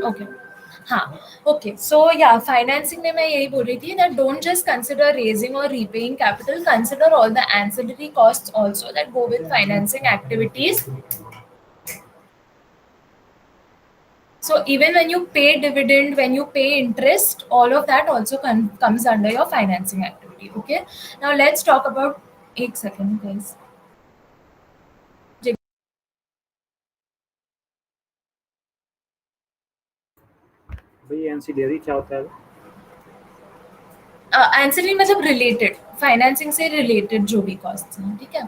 Okay हाँ okay so या financing में मैं यही बोल रही थी that don't just consider raising और repaying capital, consider all the ancillary costs also that go with financing activities. So even when you pay dividend, when you pay interest, all of that also comes under your financing activity. Okay. Now let's talk about. एक second, guys. भाई एनसीडीआरई क्या होता है? Ancillary मतलब related, financing से related जो भी cost हैं, ठीक है.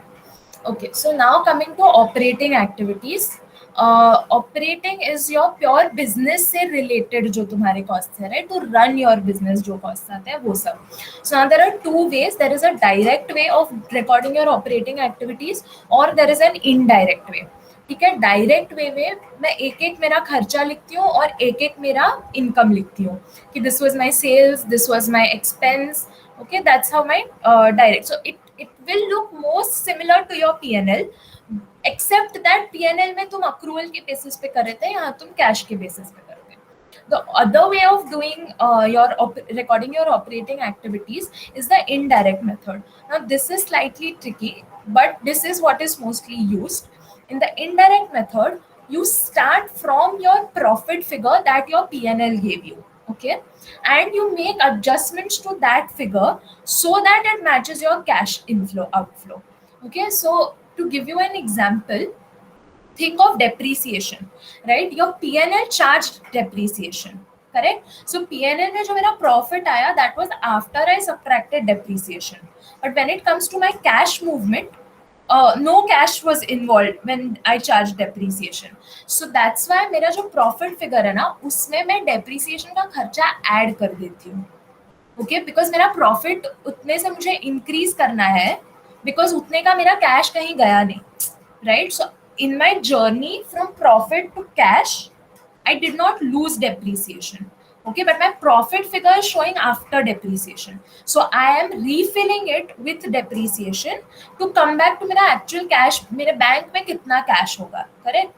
Okay so now coming to operating activities. Operating is your pure business से रिलेटेड जो तुम्हारे कॉस्ट है, right, to run your business जो कॉस्ट आते हैं वो सब. So now there are two ways. There is a direct way of recording your operating activities और there is an indirect way. ठीक है, डायरेक्ट वे में मैं एक एक मेरा खर्चा लिखती हूँ और एक एक मेरा इनकम लिखती हूँ कि this was my sales, this was my expense. Okay, that's how my direct. So it will look most similar to your PNL, except that PNL में तुम अक्रूवल के बेसिस पे कर रहे थे, यहाँ तुम कैश के बेसिस पे कर रहे थे. The other way of doing recording your operating activities is the indirect method. Now this is slightly tricky, but this is what is mostly used. In the indirect method, you start from your profit figure that your PNL gave you, okay, and you make adjustments to that figure so that it matches your cash inflow outflow. Okay, so to give you an example, think of depreciation, right? Your PNL charged depreciation, correct? So PNL में जो मेरा profit आया, that was after I subtracted depreciation. But when it comes to my cash movement, no cash was involved when I charged depreciation. So that's why मेरा जो profit figure है ना, उसमें मैं depreciation का खर्चा add कर देती हूँ. ओके, बिकॉज मेरा प्रॉफिट उतने से मुझे इंक्रीज करना है, बिकॉज उतने का मेरा कैश कहीं गया नहीं, right. So in my journey from profit to cash, I did not lose depreciation. Okay, but my profit figure is showing after depreciation. So I am refilling it with depreciation to come back to मेरा actual cash, मेरे bank में कितना cash होगा, correct?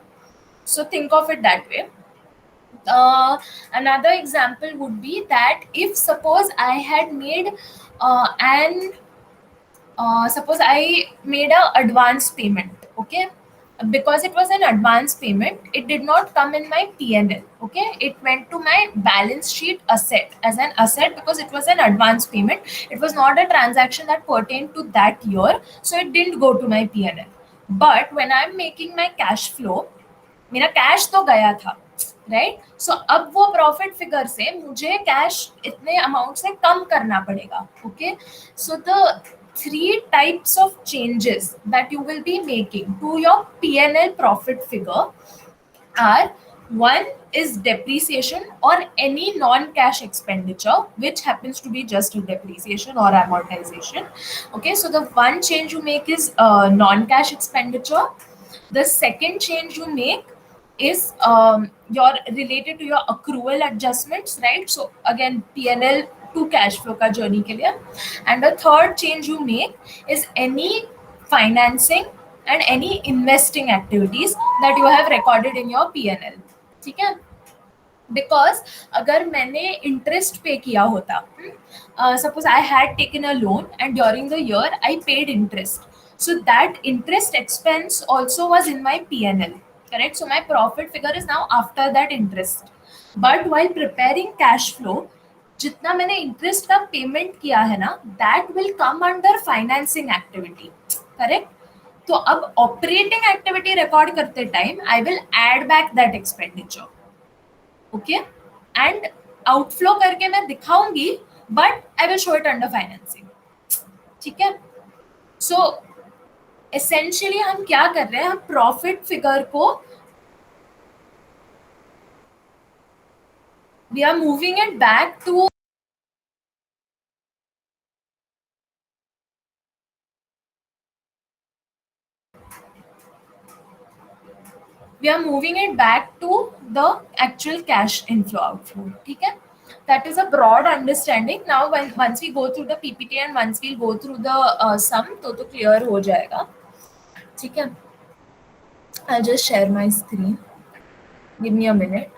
So think of it that way. Another example would be that if suppose I had made suppose I made a advance payment, okay, because it was an advance payment, it did not come in my P&L. Okay, it went to my balance sheet asset as an asset because it was an advance payment. It was not a transaction that pertained to that year, so it didn't go to my P&L. But when I'm making my cash flow, मेरा cash तो गया था, right. सो अब वो profit figure से मुझे cash इतने amount से कम करना पड़ेगा. Okay, so the three types of changes that you will be making to your P&L profit figure are: one is depreciation or any non-cash expenditure, which happens to be just depreciation or amortization. Okay, so the one change you make is non-cash expenditure. The second change you make is your related to your accrual adjustments, right? So again, P&L to cash flow ka journey ke liye. And the third change you make is any financing and any investing activities that you have recorded in your P&L. ठीक है, because अगर मैंने interest पे किया होता, suppose I had taken a loan and during the year I paid interest, so that interest expense also was in my P&L, correct? So my profit figure is now after that interest. But while preparing cash flow, जितना मैंने interest का payment किया है ना, that will come under financing activity, correct? तो अब operating activity record करते time I will add back that expenditure, okay, and outflow करके मैं दिखाऊंगी, but I will show it under financing. ठीक है, सो एसेंशियली हम क्या कर रहे हैं, हम प्रॉफिट फिगर को we are moving it back to the actual cash inflow outflow. ठीक है, that is a broad understanding. Now once we go through the PPT and once we'll go through the sum, तो clear हो जाएगा. ठीक है, I'll just share my screen. Give me a minute.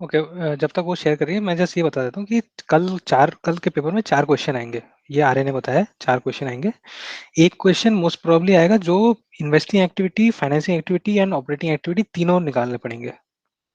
Okay, जब तक वो शेयर कर रही है मैं जस्ट ये बता देता हूँ कि कल के पेपर में 4 क्वेश्चन आएंगे, ये आर्य ने बताया 4 क्वेश्चन आएंगे। एक क्वेश्चन मोस्ट प्रोबेबली आएगा जो investing activity, financing activity and operating activity तीनों निकालने पड़ेंगे,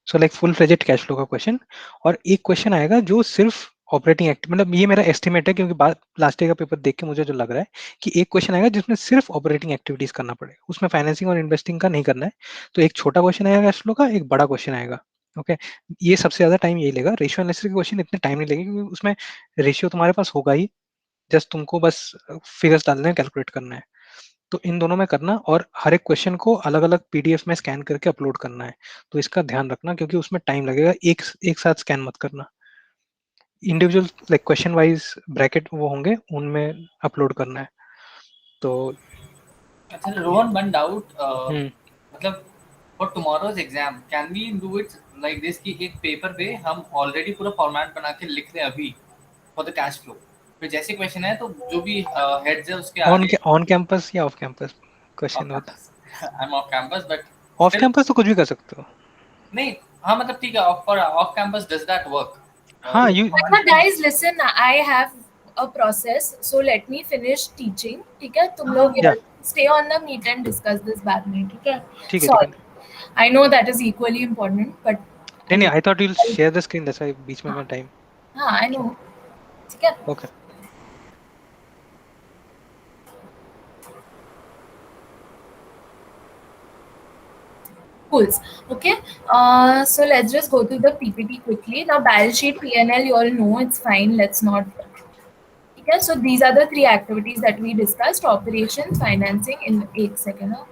so like full fledged cash flow का क्वेश्चन। और एक क्वेश्चन आएगा जो सिर्फ ऑपरेटिंग एक्टिव, मतलब ये मेरा एस्टिमेट है क्योंकि लास्ट ईयर का पेपर देख के मुझे जो लग रहा है कि एक क्वेश्चन आएगा जिसमें सिर्फ ऑपरेटिंग एक्टिविटीज करना पड़ेगा, उसमें फाइनेंसिंग और इन्वेस्टिंग का नहीं करना है। तो एक छोटा क्वेश्चन आएगा कैश फ्लो का, एक बड़ा क्वेश्चन आएगा। ओके, ये सबसे ज्यादा टाइम यही लेगा। रेशियो एनालिसिस के क्वेश्चन इतने टाइम नहीं लगेगा क्योंकि उसमें रेशियो तुम्हारे पास होगा ही, जस्ट तुमको बस फिगर्स डालने हैं, कैलकुलेट करना है। तो इन दोनों में करना, और हर एक क्वेश्चन को अलग अलग पीडीएफ में स्कैन करके अपलोड करना है। तो इसका ध्यान रखना क्योंकि उसमें टाइम लगेगा, एक साथ स्कैन मत करना, individual like question wise bracket वो होंगे उनमें अपलोड करना है। तो अच्छा रोहन, वन डाउट, हम्म, मतलब for tomorrow's exam can we do it like this कि एक पेपर पे हम ऑलरेडी पूरा फॉर्मेट बना के लिख रहे हैं अभी फॉर द कैश फ्लो, फिर जैसे क्वेश्चन है तो जो भी हेड्स है उसके आगे ऑन कैंपस या ऑफ कैंपस क्वेश्चन ऑफ होता? Campus I am off campus but off campus तो कुछ भी कर सकते हो। नहीं, हाँ मतलब ठीक है, off campus does that work? हाँ, you guys listen, I have a process, so let me finish teaching. ठीक है, तुम लोग या stay on the meet and discuss this बाद में, ठीक है? ठीक है, ठीक है। Sorry, I know that is equally important, but नहीं नहीं, I thought you will share the screen, that's why बीच में मैं टाइम। हाँ I know, ठीक है? Okay, Cool. Okay. So let's just go through the PPT quickly. Now, balance sheet, P&L, you all know it's fine. Let's not. Okay. So these are the 3 activities that we discussed: operations, financing. In 8 seconds. Huh?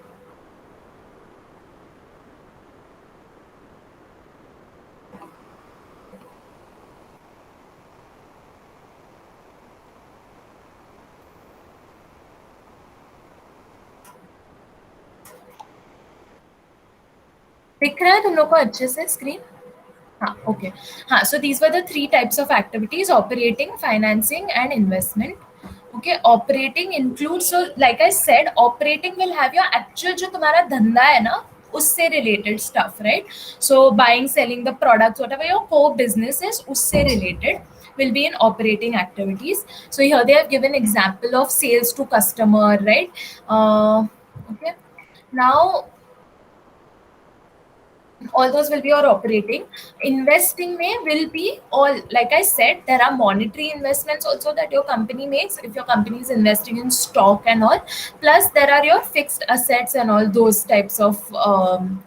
दिख रहा है तुम लोग को अच्छे से screen? हाँ, okay. हाँ, so these were the 3 types of activities: operating, financing, and investment. Okay, operating includes, so like I said, operating will have your actual जो तुम्हारा धंधा है ना उससे related stuff, right? So buying, selling the products, whatever your core business is, उससे related will be in operating activities. So here they have given example of sales to customer, right? Okay. Now all those will be your operating. Investing will be all, like I said, there are monetary investments also that your company makes if your company is investing in stock and all, plus there are your fixed assets and all those types of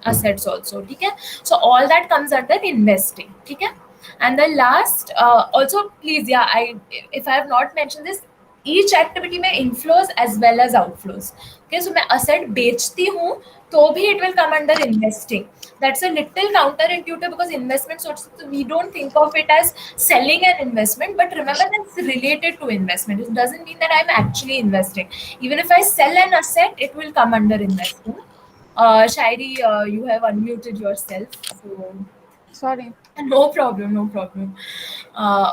assets also, okay? So all that comes under investing, okay? And the last also, please, yeah, if I have not mentioned this, each activity में inflows as well as outflows. Okay, so मैं asset बेचती हूँ तो भी it will come under investing. That's a little counterintuitive because investments also, we don't think of it as selling an investment, but remember that's related to investment. It doesn't mean that I'm actually investing. Even if I sell an asset, it will come under investing. Shairi, you have unmuted yourself. So Sorry. no problem, no problem.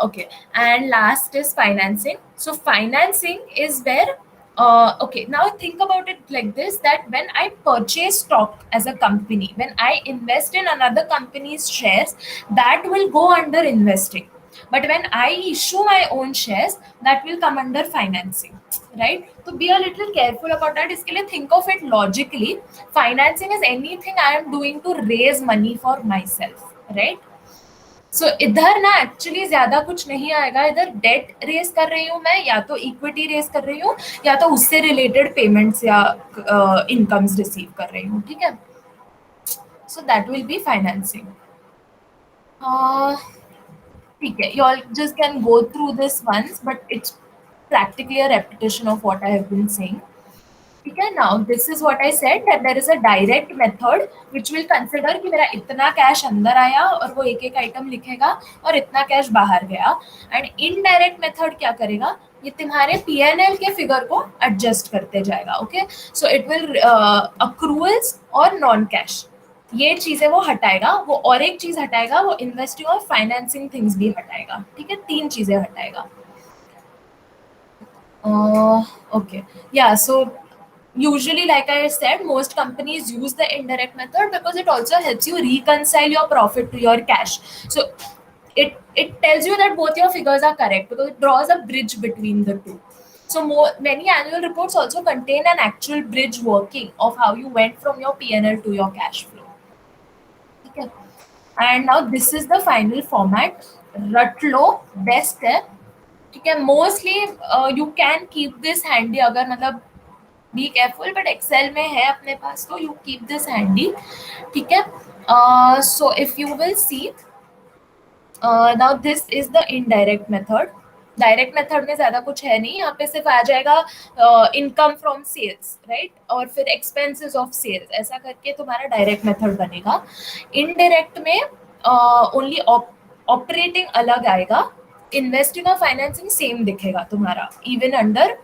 Okay, and last is financing. So financing is where okay, now think about it like this, that when I purchase stock as a company, when I invest in another company's shares, that will go under investing. But when I issue my own shares, that will come under financing, right? So be a little careful about that. इसके लिए think of it logically. Financing is anything I am doing to raise money for myself, right? सो इधर ना actually ज्यादा कुछ नहीं आएगा, इधर date race कर रही हूँ मैं, या तो इक्विटी रेस कर रही हूँ, या तो उससे रिलेटेड पेमेंट्स या इनकम्स रिसीव कर रही हूँ, ठीक है? So that will be financing. ठीक है, you all just can go through this once, but it's practically a repetition of what I have been saying. ठीक है, now this is what I said, that there is a direct method which will consider कि मेरा इतना cash अंदर आया और वो एक एक आइटम लिखेगा और इतना कैश बाहर गया. एंड इनडायरेक्ट मेथड क्या करेगा, ये तुम्हारे P&L के फिगर को एडजस्ट करते जाएगा. ओके, सो इट विल अक्रूअल्स और नॉन कैश, ये चीजें वो हटाएगा. वो और एक चीज हटाएगा, वो इन्वेस्टिंग और फाइनेंसिंग थिंग्स भी हटाएगा. ठीक है, 3 चीजें हटाएगा. ओके, या सो usually, like I said, most companies use the indirect method because it also helps you reconcile your profit to your cash. So it tells you that both your figures are correct because it draws a bridge between the two. So many annual reports also contain an actual bridge working of how you went from your P&L to your cash flow. Okay. And now this is the final format. रट लो, best है. ठीक है. Mostly you can keep this handy अगर मतलब be careful, but Excel में है अपने पास तो you keep this handy. ठीक है. So if you will see, now this is the indirect method. Direct method में ज्यादा कुछ है नहीं, यहाँ पे सिर्फ आ जाएगा इनकम फ्रॉम सेल्स, राइट, और फिर एक्सपेंसेस ऑफ सेल्स, ऐसा करके तुम्हारा डायरेक्ट मेथड बनेगा. इनडायरेक्ट में ओनली ऑपरेटिंग अलग आएगा, इन्वेस्टिंग और फाइनेंसिंग सेम दिखेगा तुम्हारा even under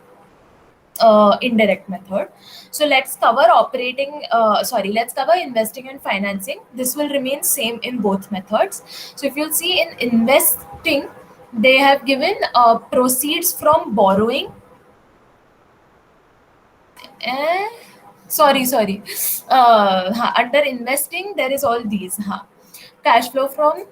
indirect method. So let's cover let's cover investing and financing. This will remain same in both methods. So if you'll see in investing, they have given proceeds from borrowing. Under investing there is all these. Cash flow from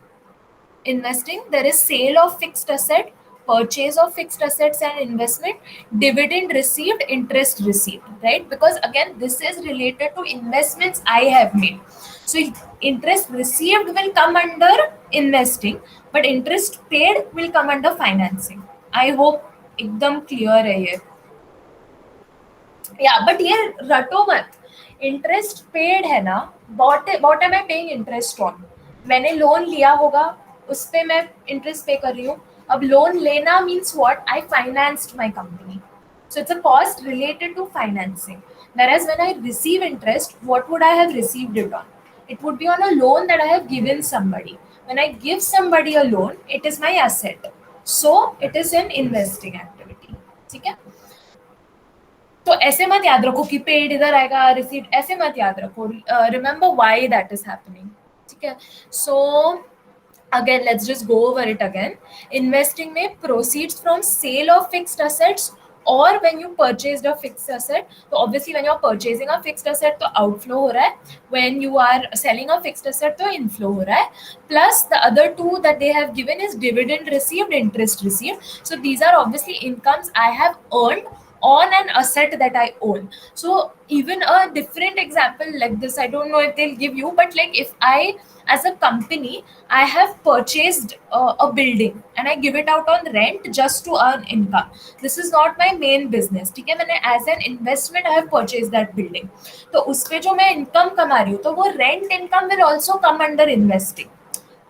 investing, there is sale of fixed asset, purchase of fixed assets and investment, dividend received, interest received, right? Because again this is related to investments I have made. So interest received will come under investing, but interest paid will come under financing. I hope एकदम clear है ये. Yeah, but ये रटो मत. Interest paid है ना, what am I paying interest on? मैंने loan लिया होगा, उस पे मैं इंटरेस्ट पे कर रही हूँ. अब लोन लेना means what? I financed my company, so it's a cost related to financing. Whereas when I receive interest, what would I have received it on? It would be on a loan that I have given somebody. When I give somebody a loan, it is my asset, so it is an investing activity. ठीक है. तो ऐसे मत याद रखो कि paid इधर आएगा, रिसीव्ड ऐसे मत याद रखो. Remember why that is happening. ठीक है. सो again let's just go over it again. Investing में proceeds from sale of fixed assets, or when you purchased a fixed asset. So obviously when you are purchasing a fixed asset तो outflow हो रहा है, when you are selling a fixed asset तो inflow हो रहा है. Plus the other two that they have given is dividend received, interest received. So these are obviously incomes I have earned on an asset that I own. So even a different example like this, I don't know if they'll give you, but like if I as a company I have purchased a building and I give it out on rent just to earn income. This is not my main business. ठीक है. मैंने as an investment I have purchased that building. तो उस पे जो मैं income कमा रही हूँ तो वो rent income will also come under investing,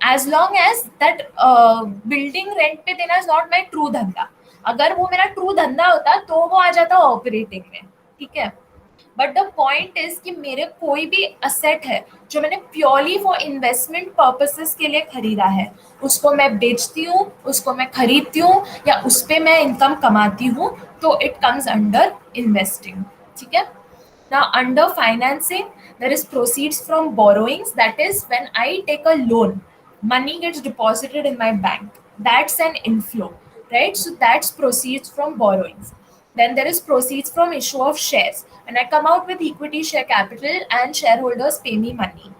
as long as that building rent पे देना is not my true धंधा. अगर वो मेरा ट्रू धंधा होता तो वो आ जाता ऑपरेटिंग में. ठीक है. बट द पॉइंट इज कि मेरे कोई भी असेट है जो मैंने प्योरली फॉर इन्वेस्टमेंट पर्पसेस के लिए खरीदा है, उसको मैं बेचती हूँ, उसको मैं खरीदती हूँ या उस पे मैं इनकम कमाती हूँ, तो इट कम्स अंडर इन्वेस्टिंग. ठीक है. Now under financing there is proceeds from borrowings, that is when I take a loan, money gets deposited in my bank, that's an inflow, right? So that's proceeds from borrowings. Then there is proceeds from issue of shares, and I come out with equity share capital and shareholders pay me money.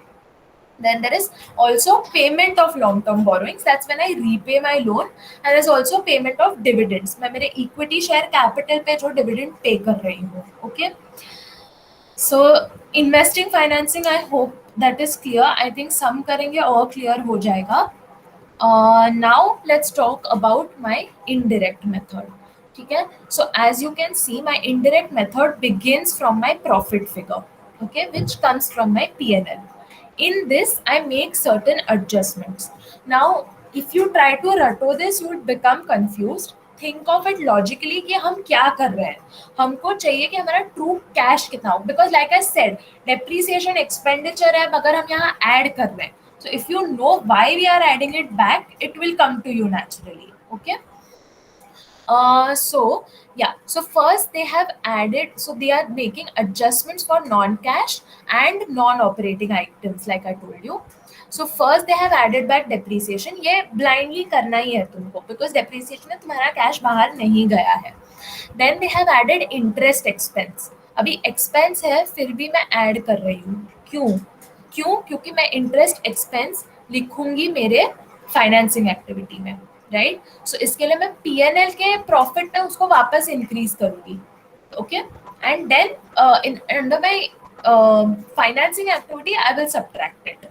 Then there is also payment of long term borrowings, that's when I repay my loan. And there is also payment of dividends, मैं मेरे equity share capital पे जो dividend pay कर रही हूँ. Okay. So investing, financing, I hope that is clear. I think some करेंगे और clear हो जाएगा. Now let's talk about my indirect method. ठीक है. So as you can see, my indirect method begins from my profit figure, okay, which comes from my P&L. In this I make certain adjustments. Now if you try to रटो this, you would become confused. Think of it logically कि हम क्या कर रहे हैं. हमको चाहिए कि हमारा ट्रू कैश कितना हो, because like I said depreciation expenditure है अगर हम यहाँ ऐड कर रहे हैं. So if you know why we are adding it back, it will come to you naturally. Okay. So first they have added, so they are making adjustments for non-cash and non-operating items like I told you. So first they have added back depreciation. ये blindly करना ही है तुमको, because depreciation में तुम्हारा cash बाहर नहीं गया है. Then they have added interest expense. अभी एक्सपेंस है फिर भी मैं ऐड कर रही हूँ, क्योंकि मैं इंटरेस्ट एक्सपेंस लिखूंगी मेरे फाइनेंसिंग एक्टिविटी में, राइट? सो इसके लिए मैं पीएनएल के प्रॉफिट में उसको वापस इंक्रीज करूंगी, okay? And then in under my financing activity I will subtract it.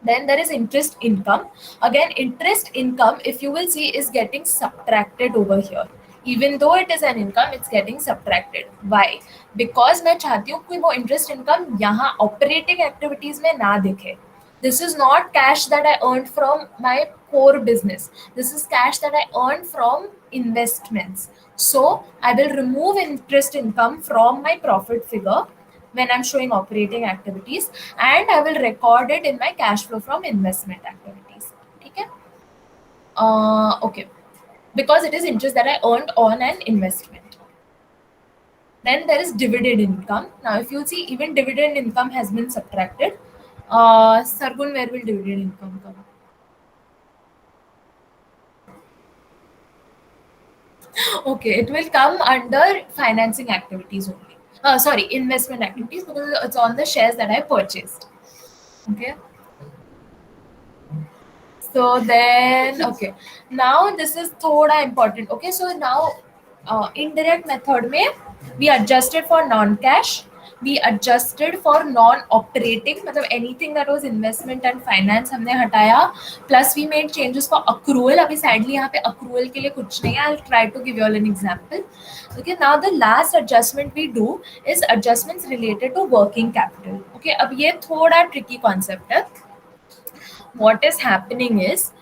Then there is interest income. Again, interest income, if you will see, is getting subtracted over here. Even though it is an income, it's getting subtracted. Why? Because मैं चाहती हूँ कि वो interest income यहाँ operating activities में ना दिखे. This is not cash that I earned from my core business. This is cash that I earned from investments. So I will remove interest income from my profit figure when I'm showing operating activities, and I will record it in my cash flow from investment activities. Okay? Okay. Because it is interest that I earned on an investment. Then there is dividend income. Now, if you see, even dividend income has been subtracted. Sargun, where will dividend income come? Okay, it will come under financing activities only. Sorry, investment activities, because it's on the shares that I purchased. Okay. So then, okay, now this is thoda important. Okay, so now indirect method में we adjusted for non-cash, we adjusted for non-operating, मतलब anything that was investment and finance हमने हटाया, plus we made changes for accrual. अभी sadly यहाँ पे accrual के लिए कुछ नहीं है. I'll try to give you all an example. Okay, now the last adjustment we do is adjustments related to working capital. Okay, अब ये थोड़ा tricky concept है. What is happening is,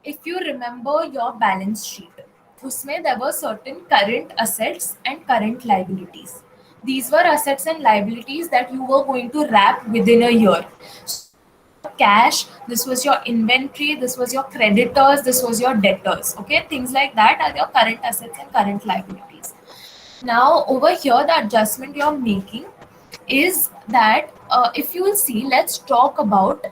if you remember your balance sheet, usme there were certain current assets and current liabilities. These were assets and liabilities that you were going to wrap within a year. Cash, this was your inventory, this was your creditors, this was your debtors. Okay, things like that are your current assets and current liabilities. Now over here, the adjustment you're making is that if you will see, let's talk about,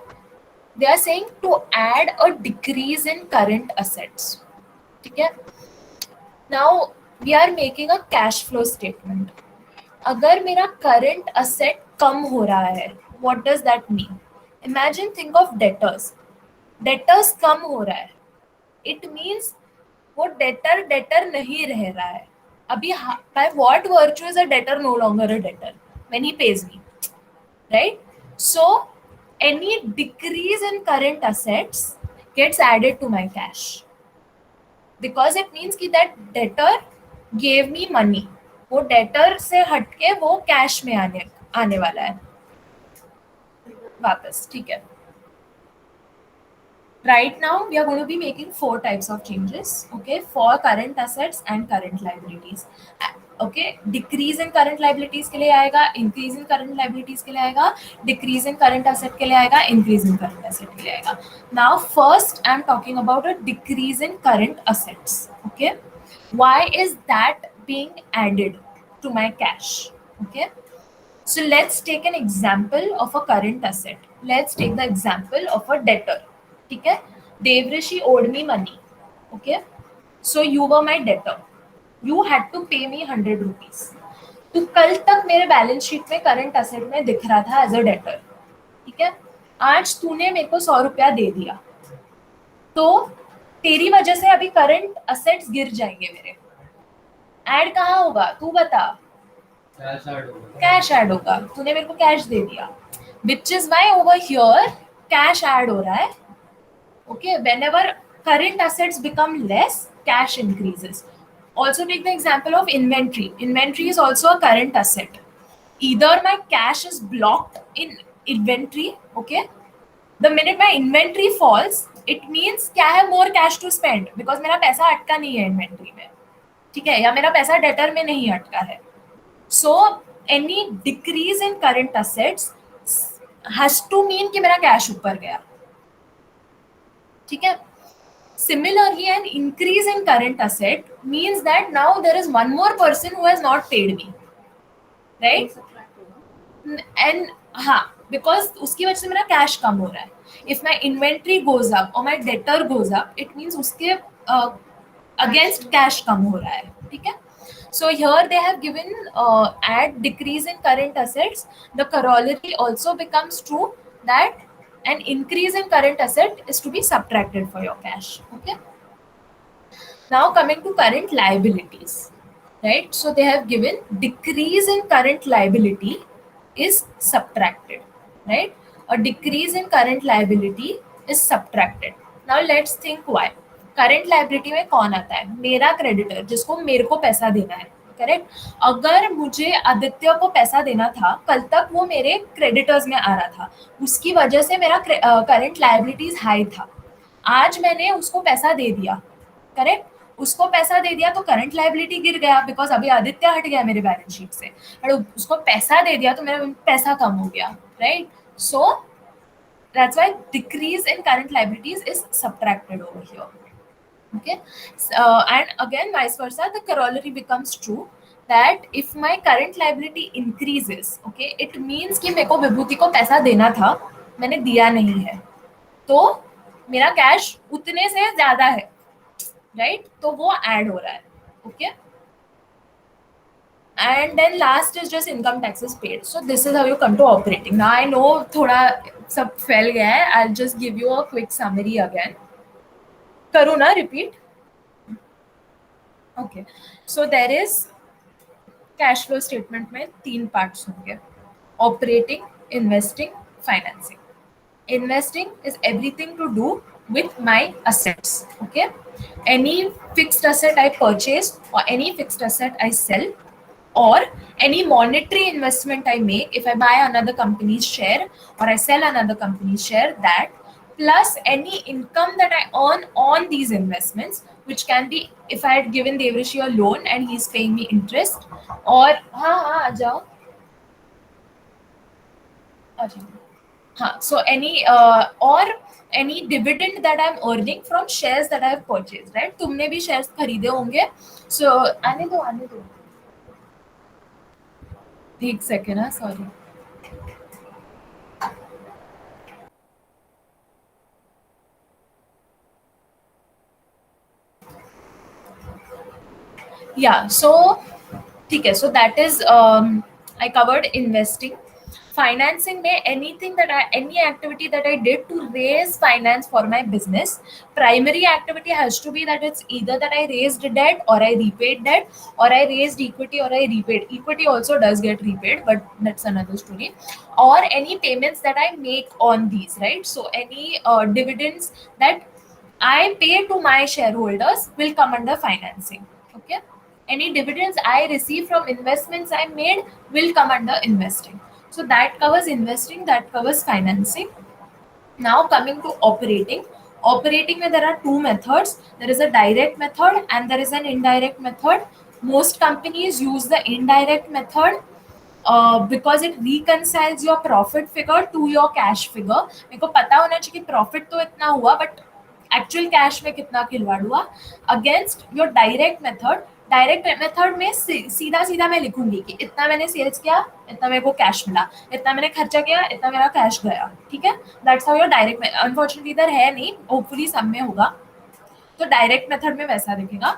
they are saying to add a decrease in current assets. Okay? Now we are making a cash flow statement. अगर मेरा current asset कम हो रहा है, what does that mean? Imagine, think of debtors. Debtors कम हो रहा है. It means वो debtor नहीं रह रहा है. अभी by what virtue is a debtor no longer a debtor? When he pays me, right? So any decrease in current assets gets added to my cash, because it means कि that debtor gave me money. वो debtor से हटके वो cash में आने वाला है वापस, ठीक है? Right now we are going to be making 4 types of changes, okay, for current assets and current liabilities. Okay, decrease in current liabilities के लिए आएगा, increase in current liabilities के लिए आएगा, decrease in current asset के लिए आएगा, increase in current asset के लिए आएगा. Now first I am talking about a decrease in current assets. Okay, why is that being added to my cash? Okay, so let's take an example of a current asset. Let's take the example of a debtor. ठीक है, Devrishi owed me money. Okay, so you were my debtor. You had to pay me 100 rupees. तो कल तक मेरे balance sheet में current asset में दिख रहा था एज अ डेटर. ठीक है, आज तूने मेरे को 100 रुपया दे दिया, तो तेरी वजह से अभी करंट असेट्स गिर जाएंगे मेरे. ऐड कहाँ होगा तू बता? कैश ऐड होगा. तूने मेरे को कैश दे दिया, which is why over here cash add हो रहा है. Okay, whenever current assets become less, cash increases. Also take the example of inventory. Inventory is also a current asset. Either my cash is blocked in inventory, okay? The minute my inventory falls, it means कि I have more cash to spend because मेरा पैसा अटका नहीं है inventory में, ठीक है? या मेरा पैसा debtor में नहीं अटका है. So any decrease in current assets has to mean कि मेरा cash ऊपर गया. ठीक है. Similarly, an increase in current asset means that now there is one more person who has not paid me, right? And हाँ, because उसकी वजह से मेरा cash कम हो रहा है. If my inventory goes up or my debtor goes up, it means उसके against cash कम हो रहा है. ठीक है. So here they have given at decrease in current assets, the corollary also becomes true that an increase in current asset is to be subtracted for your cash. Okay. Now coming to current liabilities, right? So they have given decrease in current liability is subtracted, right? A decrease in current liability is subtracted. Now let's think why. Current liability में कौन आता है? मेरा creditor, जिसको मेरे को पैसा देना है, करेक्ट? अगर मुझे आदित्य को पैसा देना था, कल तक वो मेरे क्रेडिटर्स में आ रहा था, उसकी वजह से मेरा करंट लाइबिलिटीज हाई था. आज मैंने उसको पैसा दे दिया, करेक्ट? उसको पैसा दे दिया तो करंट लाइबिलिटी गिर गया बिकॉज अभी आदित्य हट गया मेरे बैलेंस शीट से. और उसको पैसा दे दिया तो मेरा पैसा कम हो गया, right? So that's why decrease in current liabilities is subtracted over here. Okay. And again vice versa, the corollary becomes true that if my current liability increases, okay, it means कि मेरे को विभूति को पैसा देना था, मैंने दिया नहीं है, तो मेरा कैश उतने से ज्यादा है, राइट? तो वो ऐड हो रहा है. Okay. And then last is just income taxes paid. So this is how you come to operating. Now I know थोड़ा सब फैल गया है. I'll just give you a quick summary again. करूँ ना repeat? Okay. So there is cash flow statement में 3 parts होंगे. Operating, investing, financing. Investing is everything to do with my assets. Okay. Any fixed asset I purchase or any fixed asset I sell, or any monetary investment I make, if I buy another company's share or I sell another company's share, that plus any income that I earn on these investments, which can be if I had given Devrishi a loan and he's paying me interest, or हाँ जाओ, so any or any dividend that I'm earning from shares that I have purchased, right? तुमने भी shares खरीदे होंगे, so आने दो एक second है, सॉरी. या सो ठीक है. So that is I covered investing. Financing में any activity that I did to raise finance for my business, primary activity has to be that it's either that I raised debt or I repaid debt, or I raised equity or I repaid equity. Also does get repaid, but that's another story. Or any payments that I make on these, right? So any dividends that I pay to my shareholders will come under financing. Okay. Any dividends I receive from investments I made will come under investing. So that covers investing, that covers financing. Now coming to operating. Operating में there are 2 methods. There is a direct method and there is an indirect method. Most companies use the indirect method because it reconciles your profit figure to your cash figure. मेरे को पता होना चाहिए कि profit तो इतना हुआ, but actual cash में कितना खिलवाड़ हुआ. Against your direct method, direct method में सीधा मैं लिखूंगी कि इतना मैंने सेल्स किया, इतना मेरे को कैश मिला, इतना मैंने खर्चा किया, इतना मेरा कैश गया. ठीक है. That's how your direct. Unfortunately इधर है नहीं, होपफुली सब में होगा. तो डायरेक्ट मेथड में वैसा दिखेगा.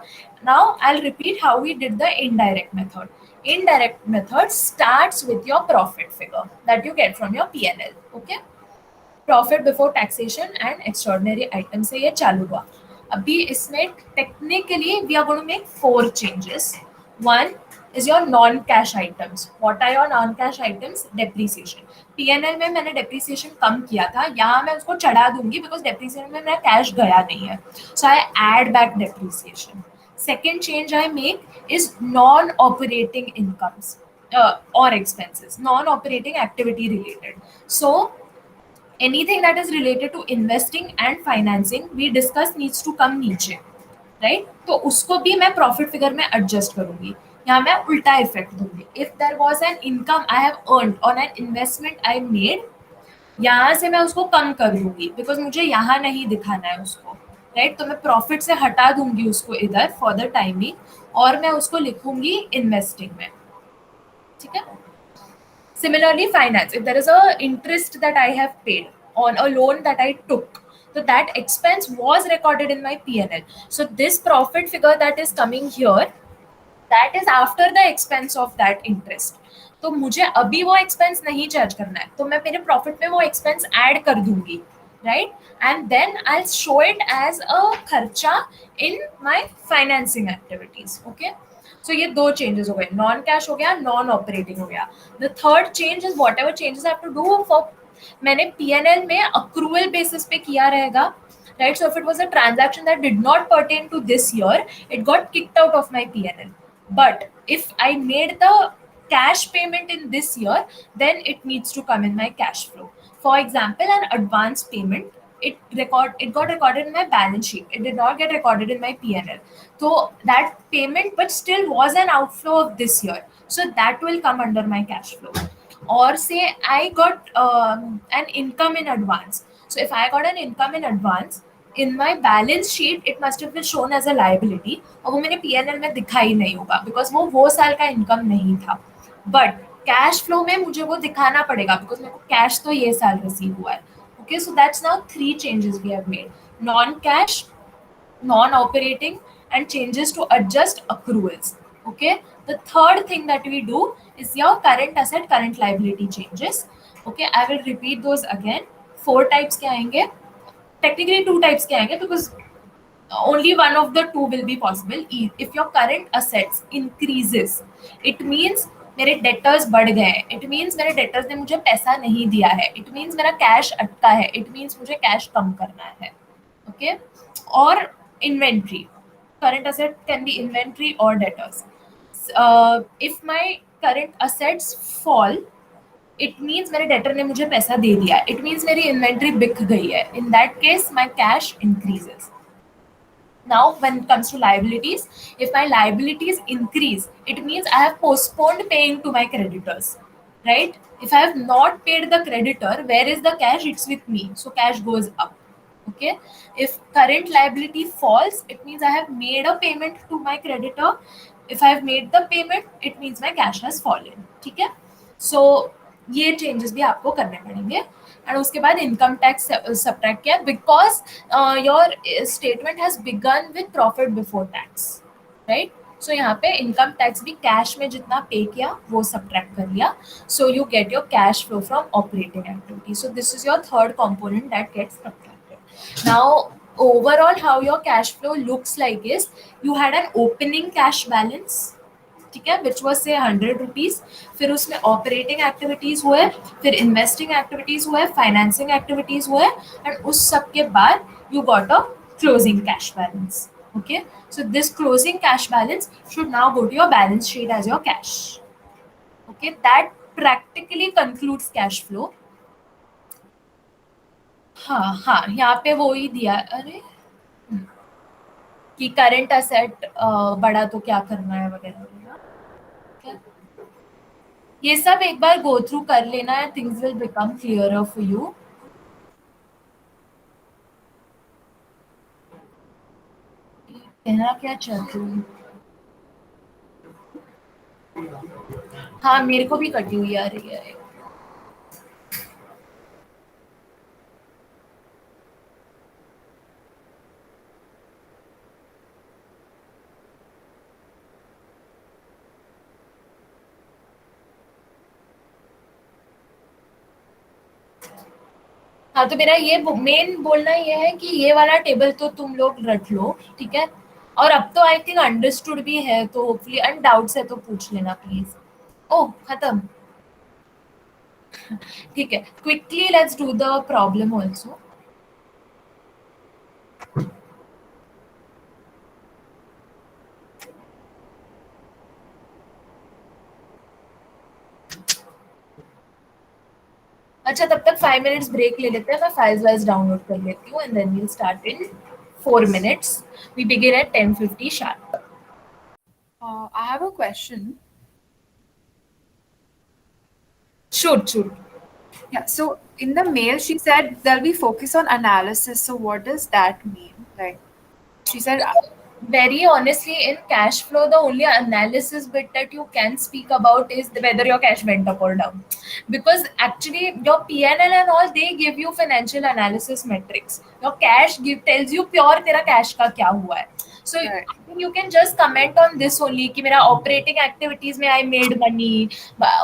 Now I will repeat how we did the indirect method. Indirect method starts with your profit figure that you get from your PNL. Okay. Profit before taxation and extraordinary item से ये चालू हुआ. अभी इसमें technically we are going to make 4 changes. One is your non cash items. What are your non cash items? Depreciation. PNL में मैंने depreciation कम किया था, यहाँ मैं उसको चढ़ा दूंगी बिकॉज डेप्रिसिएशन में मेरा कैश गया नहीं है, so I add back depreciation. Second change I make is non operating incomes और expenses, non operating activity related. So anything that is related to investing and financing we discuss needs to come नीचे, right? तो उसको भी मैं profit figure में adjust करूंगी. यहाँ मैं उल्टा इफेक्ट दूंगी. If there was an income I have earned on an investment I made, यहाँ से मैं उसको कम कर दूंगी बिकॉज मुझे यहाँ नहीं दिखाना है उसको, राइट? तो मैं प्रॉफिट से हटा दूंगी उसको इधर फॉर द टाइमिंग, और मैं उसको लिखूंगी इन्वेस्टिंग में. ठीक है. Similarly, finance. If there is a interest that I have paid on a loan that I took, so that expense was recorded in my P&L. So this profit figure that is coming here that is after the expense of that interest. तो मुझे अभी वो expense नहीं charge करना है, तो मैं मेरे प्रॉफिट में वो एक्सपेंस ऐड कर दूंगी, right? And then I show it as a kharcha in my financing activities. Okay, so ये दो चेंजेस हो गए, नॉन कैश हो गया, नॉन ऑपरेटिंग हो गया. The third change is whatever changes I have to do for, मैंने PNL में अक्रूवल बेसिस पे किया रहेगा, right? So if it was a transaction that did not pertain to this year, it got kicked out of my PNL. But if I made the cash payment in this year, then it needs to come in my cash flow. For example, an advance payment, it got recorded in my balance sheet. It did not get recorded in my PNL. So that payment, but still was an outflow of this year. So that will come under my cash flow. Or say I got an income in advance. So if I got an income in advance, in my balance sheet it must have been shown as a liability, और वो मेरे PNL में दिखाई नहीं होगा because वो साल का इनकम नहीं था. बट कैश फ्लो में मुझे वो दिखाना पड़ेगा बिकॉज मेरे को कैश तो ये साल रिसीव हुआ है. Okay, so that's now 3 changes we have made, non cash, non-operating, and changes to adjust accruals. Okay, the third thing that we do is your current asset, current liability changes. Okay, I will repeat those again. 4 types के आएंगे, technically 2 types के आएंगे because only one of the two will be possible. If your current assets increases, it means मेरे debtors बढ़ गए हैं, it means मेरे debtors ने मुझे पैसा नहीं दिया है, इट मीन्स मेरा कैश अटका है, इट मीन्स मुझे कैश कम करना है. ओके, और inventory, current asset can be inventory or debtors. If my current assets fall, it means मेरे debtor ने मुझे पैसा दे दिया है, it means मेरी inventory बिक गई है, in that case my cash increases. Now when it comes to liabilities, if my liabilities increase, it means I have postponed paying to my creditors, right? If I have not paid the creditor, where is the cash? It's with me, so cash goes up. Okay, if current liability falls, it means I have made a payment to my creditor. If I have made the payment, it means my cash has fallen. ठीक है, so ये changes भी आपको करने पड़ेंगे. And उसके बाद income tax subtract किया because your statement has begun with profit before tax, right? So यहाँ पे इनकम टैक्स भी कैश में जितना पे किया वो सब्ट्रैक्ट कर लिया. So you get your cash flow from operating activity. So this is your third component that gets subtracted. Now overall how your cash flow looks like is you had an opening cash balance, ठीक है, which was से 100 rupees. फिर उसमें operating activities हुए, फिर investing activities हुए, financing activities हुए, and उस सब के बाद you got a closing cash balance. Okay, so this closing cash balance should now go to your balance sheet as your cash. Okay, that practically concludes cash flow. हाँ, यहाँ पे वो ही दिया, अरे कि करंट असेट बढ़ा तो क्या करना है वगैरह. ये सब एक बार गो थ्रू कर लेना है, things will become clearer for you. कहना क्या चाहती हूँ, हाँ मेरे को भी कटी हुई आ रही है. हाँ, तो मेरा ये मेन बोलना ये है कि ये वाला टेबल तो तुम लोग रट लो, ठीक है? और अब तो आई थिंक अंडरस्टूड भी है, तो होपफुली एंड डाउट्स है तो पूछ लेना प्लीज. ओह खत्म, ठीक है. Quickly let's do the problem also. अच्छा, तब तक 5 मिनट्स ब्रेक ले लेते हैं, मैं फाइल्स वाइज डाउनलोड कर लेती हूँ, and then we'll start in 4 minutes. We begin at 10:50 sharp. I have a question. Shoot. Yeah, so in the mail she said there'll be focus on analysis. So what does that mean? Like she said, Very honestly, in cash flow, the only analysis bit that you can speak about is whether your cash went up or down. Because actually, your PNL and all, they give you financial analysis metrics. Your cash tells you pure तेरा cash का क्या हुआ है. So Right. I think you can just comment on this only कि मेरा operating activities में I made money,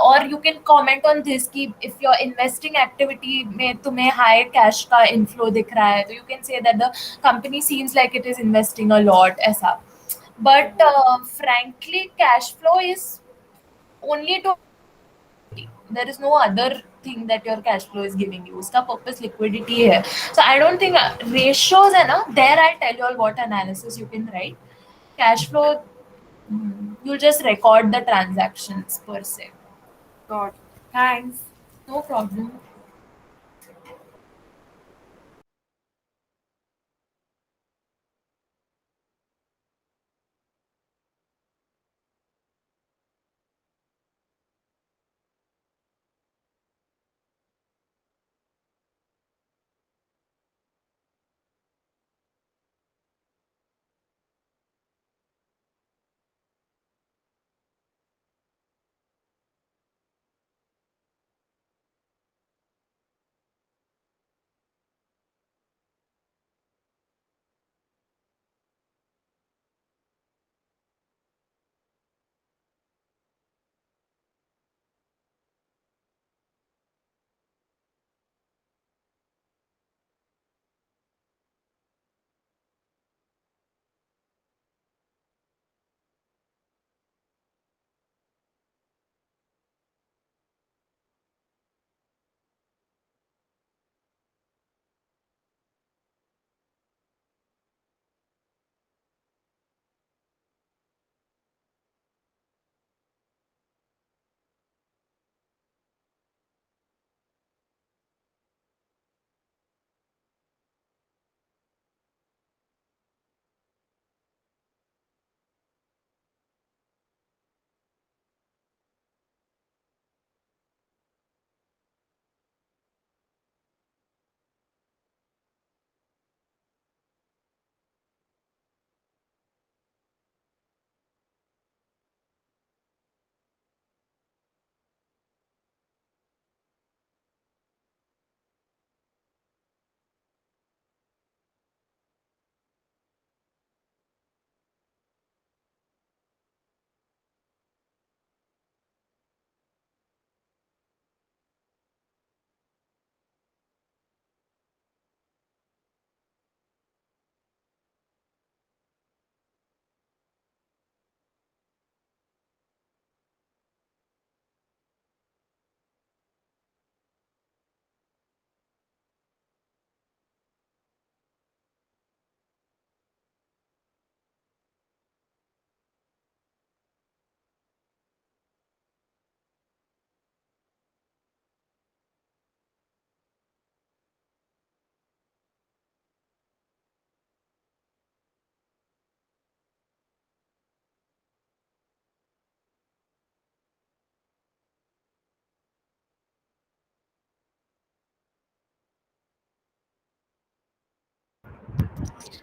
or you can comment on this कि if your investing activity में तुम्हें high cash का inflow दिख रहा है, तो you can say that the company seems like it is investing a lot ऐसा. But frankly, cash flow is only to, there is no other thing that your cash flow is giving you. उसका purpose liquidity है. So I don't think ratios है ना, there I'll tell you all what analysis you can write. Cash flow, you'll just record the transactions per se. Got it. Thanks. No problem.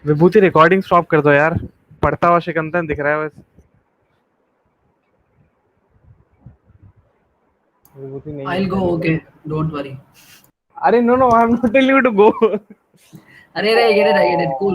Vibhuti recording stop कर दो यार, पढ़ता हुआ शिकंदन दिख रहा है बस। विभूति नहीं I'll go, okay. Don't worry. अरे no no, I am not telling you to go. Arey, I get it, cool.